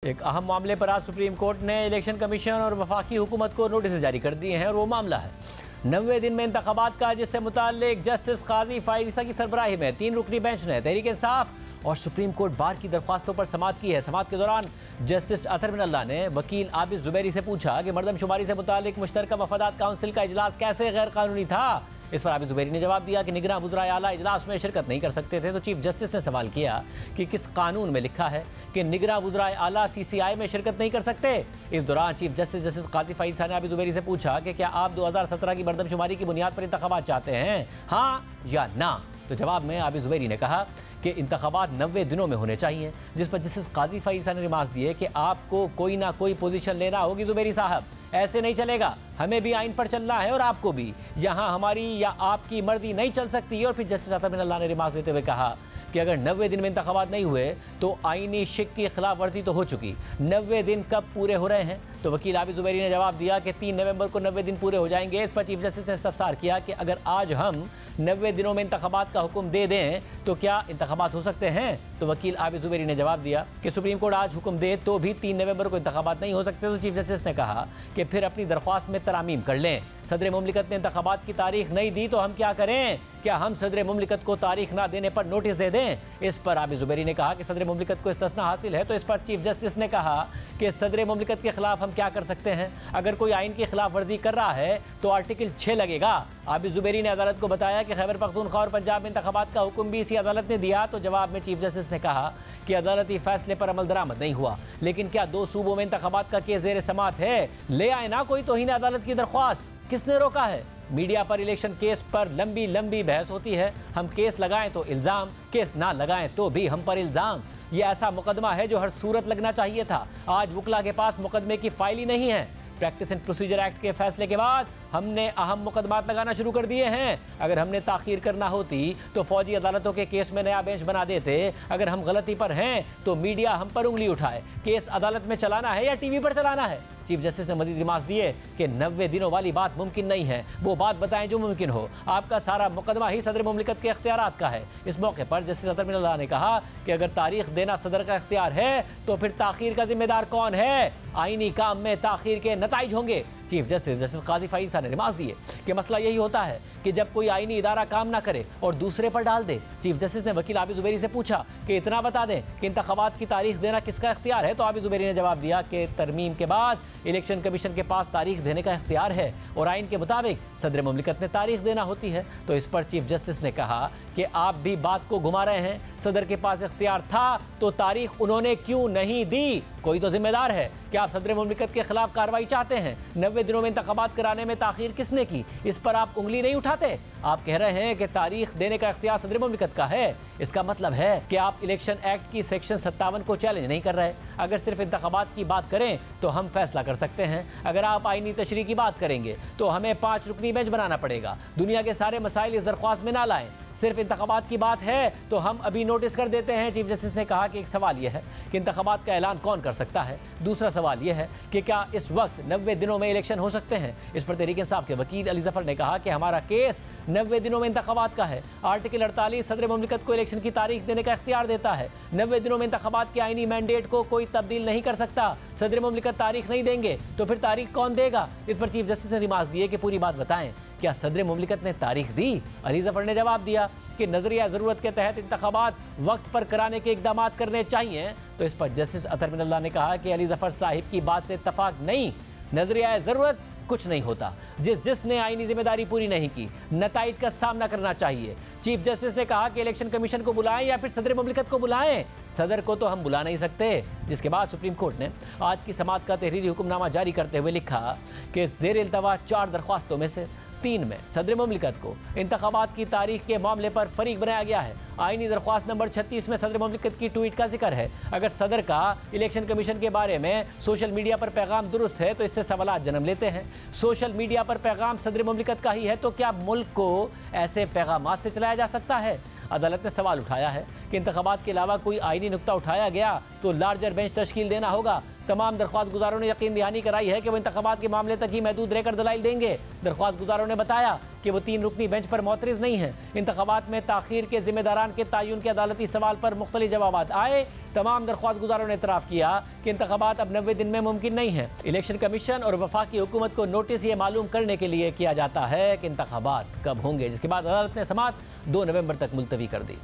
एक अहम मामले पर आज सुप्रीम कोर्ट ने इलेक्शन कमीशन और वफाकी हुकूमत को नोटिस जारी कर दिए हैं और वो मामला है 90 दिन में इंतखाबात का, जिससे मुताल्लिक जस्टिस काजी फाइज ईसा की सरबराही में 3 रुकनी बेंच ने तहरीक इंसाफ और सुप्रीम कोर्ट बार की दरख्वास्तों पर समाअत की है। समाअत के दौरान जस्टिस अतर बिन अल्लाह ने वकील आबिद जुबैरी से पूछा कि मरदमशुमारी से मुताल्लिक मुश्तरका मफादात काउंसिल का इजलास कैसे गैर कानूनी था। इस पर आबिद जुबैरी ने जवाब दिया कि निगरान वज़राए आला इजलास में शिरकत नहीं कर सकते थे। तो चीफ जस्टिस ने सवाल किया कि किस कानून में लिखा है कि निगरान वज़राए आला CCI में शिरकत नहीं कर सकते। इस दौरान चीफ जस्टिस काजी फाइज ईसा ने आबिद जुबैरी से पूछा कि क्या आप 2017 की मरदमशुमारी की बुनियाद पर इंतखाबात चाहते हैं, हाँ या ना। तो जवाब में आबिद जुबैरी ने कहा कि इंतखाबात 90 दिनों में होने चाहिए, जिस पर जस्टिस काजी फाइज ईसा ने रिमार्क दिए कि आपको कोई ना कोई पोजीशन लेना होगी जुबैरी साहब, ऐसे नहीं चलेगा, हमें भी आइन पर चलना है और आपको भी। यहाँ हमारी या आपकी मर्जी नहीं चल सकती। और फिर जस्टिस अतर बिन अल्लाह ने रिमार्क देते हुए कहा कि अगर 90 दिन में इंतखाबात नहीं हुए तो आईनी शिक की खिलाफ वर्जी तो हो चुकी। 90 दिन कब पूरे हो रहे हैं? तो वकील आबिद जुबैरी ने जवाब दिया कि 3 नवंबर को 90 दिन पूरे हो जाएंगे। इस पर चीफ जस्टिस ने इस्तफसार किया कि अगर आज हम 90 दिनों में इंतखाबात का हुक्म दे दें तो क्या इंतखाबात हो सकते हैं? तो वकील आबिद जुबैरी ने जवाब दिया कि सुप्रीम कोर्ट आज हुक्म दे तो भी 3 नवंबर को इंतखाबात नहीं हो सकते। तो चीफ जस्टिस ने कहा कि फिर अपनी दरख्वास्त में तरामीम कर लें। सदर मुमलिकत ने इंतखाबात की तारीख नहीं दी तो हम क्या करें? क्या हम सदर मुमलिकत को तारीख ना देने पर नोटिस दे दें? इस पर आबिद जुबैरी ने कहा कि सदर मुमलिकत को इस्तिस्ना हासिल है। तो इस पर चीफ जस्टिस ने कहा कि सदर मुमलिकत के खिलाफ हम क्या कर सकते हैं? अगर कोई आइन की खिलाफ वर्जी कर रहा है तो आर्टिकल 6 लगेगा। आबिद जुबैरी ने अदालत को बताया कि खैबर पख्तूनख्वा और पंजाब में इंतखाबात का हुक्म भी इसी अदालत ने दिया। तो जवाब में चीफ जस्टिस ने कहा कि अदालती फैसले पर अमल दरामद नहीं हुआ, लेकिन क्या 2 सूबों में इंतखाबात का केस ज़ेर समाअत है? ले आए ना कोई तौहीन अदालत की दरख्वास्त, किसने रोका है? मीडिया पर इलेक्शन केस पर लंबी लंबी बहस होती है। हम केस लगाएं तो इल्ज़ाम, केस ना लगाएं तो भी हम पर इल्ज़ाम। ये ऐसा मुकदमा है जो हर सूरत लगना चाहिए था। आज वकला के पास मुकदमे की फाइल ही नहीं है। प्रैक्टिस एंड प्रोसीजर एक्ट के फैसले के बाद हमने अहम मुकदमात लगाना शुरू कर दिए हैं। अगर हमने ताख़ीर करना होती तो फौजी अदालतों के केस में नया बेंच बना देते। अगर हम गलती पर हैं तो मीडिया हम पर उंगली उठाए। केस अदालत में चलाना है या टीवी पर चलाना है? चीफ जस्टिस ने मजीद रिमार्क दिए कि 90 दिनों वाली बात मुमकिन नहीं है, वो बात बताएं जो मुमकिन हो। आपका सारा मुकदमा ही सदर मुमलिकत के इख्तियारात का है। इस मौके पर जस्टिस अतर बिन अल्लाह ने कहा कि अगर तारीख देना सदर का इख्तियार है तो फिर ताख़ीर का जिम्मेदार कौन है? आईनी काम में ताख़ीर के नताइज होंगे। चीफ जस्टिस काजी फाइज ईसा ने रिमार्क दिए कि मसला यही होता है कि जब कोई आईनी इदारा काम ना करे और दूसरे पर डाल दे। चीफ जस्टिस ने वकील आबिद जुबैरी से पूछा कि इतना बता दें कि इंतखाबात की तारीख देना किसका इख्तियार है? तो आबिद जुबैरी ने जवाब दिया कि तरमीम के बाद इलेक्शन कमीशन के पास तारीख देने का इख्तियार है और आइन के मुताबिक सदर मुमलिकत ने तारीख देना होती है। तो इस पर चीफ जस्टिस ने कहा कि आप भी बात को घुमा रहे हैं। सदर के पास इख्तियार था तो तारीख उन्होंने क्यों नहीं दी? कोई तो जिम्मेदार है। क्या आप सदर मुमलिकत के खिलाफ कार्रवाई चाहते हैं? 90 दिनों में इंतखाबात कराने में ताख़ीर किसने की? इस पर आप उंगली नहीं उठाते। आप कह रहे हैं कि तारीख देने का इख्तियार सदर मुमलिकत का है। इसका मतलब है कि आप इलेक्शन एक्ट की सेक्शन 57 को चैलेंज नहीं कर रहे। अगर सिर्फ इंतखाबात की बात करें तो हम फैसला कर सकते हैं। अगर आप आईनी तशरीह की बात करेंगे तो हमें 5 रुकनी बेंच बनाना पड़ेगा। दुनिया के सारे मसाइल इस दरख्वास्त में ना लाएं। सिर्फ इंतखाबात की बात है तो हम अभी नोटिस कर देते हैं। चीफ जस्टिस ने कहा कि एक सवाल यह है कि इंतखाबात का ऐलान कौन कर सकता है। दूसरा सवाल यह है कि क्या इस वक्त 90 दिनों में इलेक्शन हो सकते हैं? इस पर तहरीक इंसाफ के वकील अली जफर ने कहा कि हमारा केस 90 दिनों में इंतखाबात का है। आर्टिकल 48 सदर मुमलिकत को इलेक्शन की तारीख देने का इख्तियार देता है। 90 दिनों में इंतखाबात के आईनी मैंडेट को कोई तब्दील नहीं कर सकता। सदर मुमलिकत तारीख नहीं देंगे तो फिर तारीख कौन देगा? इस पर चीफ जस्टिस ने रिमार्क दिए कि पूरी बात बताएं, क्या सदर मुमलिकत ने तारीख दी? अली जफर ने जवाब दिया कि नजरिया ज़रूरत के तहत इंतखाबात वक्त पर कराने के इकदाम करने चाहिए। तो इस पर जस्टिस अतर बिन अल्लाह ने कहा कि अली जफर साहिब की बात से इत्तफाक नहीं। नजरिया ज़रूरत कुछ नहीं होता। जिसने आईनी जिम्मेदारी पूरी नहीं की, नताइज का सामना करना चाहिए। चीफ जस्टिस ने कहा कि इलेक्शन कमीशन को बुलाएं या फिर सदर मुमलिकत को बुलाएं। सदर को तो हम बुला नहीं सकते। जिसके बाद सुप्रीम कोर्ट ने आज की समाअत का तहरीरी हुक्मनामा जारी करते हुए लिखा कि ज़ेर इल्तवा 4 दरख्वास्तों में से 3 में सदर मुमलिकत को इंतखाबात की तारीख के मामले पर फरीक बनाया गया है। आईनी दरख्वास्त नंबर 36 में सदर मुमलिकत की ट्वीट का जिक्र है। अगर सदर का इलेक्शन कमीशन के बारे में सोशल मीडिया पर पैगाम दुरुस्त है तो इससे सवालात जन्म लेते हैं। सोशल मीडिया पर पैगाम सदर मुमलिकत का ही है तो क्या मुल्क को ऐसे पैगामात से चलाया जा सकता है? अदालत ने सवाल उठाया है कि इंतखाबात के अलावा कोई आईनी नुक्ता उठाया गया तो लार्जर बेंच तश्कील देना होगा। तमाम दरख्वास्त गुजारों ने यकीन दहानी कराई है कि वो इंतखाबात के मामले तक ही महदूद रहकर दलाइल देंगे। दरख्वास्त गुजारों ने बताया कि वो 3 रुकनी बेंच पर मोतरिज नहीं है। इंतखाबात में ताखीर के जिम्मेदारान के तयन के अदालती सवाल पर मुख्तलिफ जवाब आए। तमाम दरख्वास्त गुजारों ने इतराफ़ किया कि इंतखाबात अब 90 दिन में मुमकिन नहीं है। इलेक्शन कमीशन और वफाकी हुकूमत को नोटिस ये मालूम करने के लिए किया जाता है कि इंतखाबात कब होंगे, जिसके बाद अदालत ने समाअत 2 नवंबर तक मुलतवी कर दी।